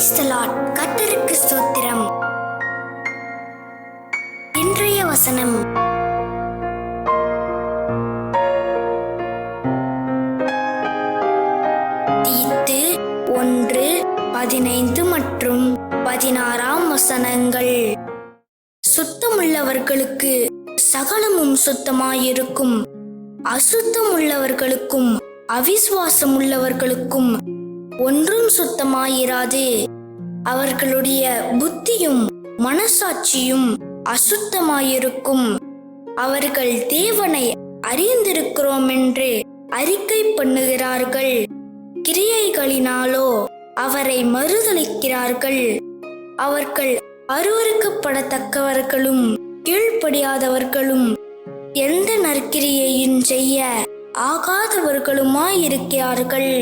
Praise the Lord. கர்த்தருக்கு ஸ்தோத்திரம். இன்றைய வசனம் தீத்து 1:15 மற்றும் 16 வசனங்கள். சுத்தமுள்ளவர்களுக்கு சகலமும் சுத்தமாயிருக்கும், அசுத்தம் உள்ளவர்களுக்கும் அவிசுவாசம் உள்ளவர்களுக்கும் ஒன்றும் சுத்தமாயிராது. அவர்களுடைய புத்தியும் மனசாட்சியும் அசுத்தமாயிருக்கும். அவர்கள் தேவனை அறிந்திருக்கிறோம் என்று அறிக்கை பண்ணுகிறார்கள், கிரியைகளினாலோ அவரை மறுதலிக்கிறார்கள். அவர்கள் அருவருக்கப்படத்தக்கவர்களும் கீழ்ப்படியாதவர்களும் எந்த நற்கிரியையும் செய்ய ஆகாதவர்களுமாயிருக்கிறார்கள்.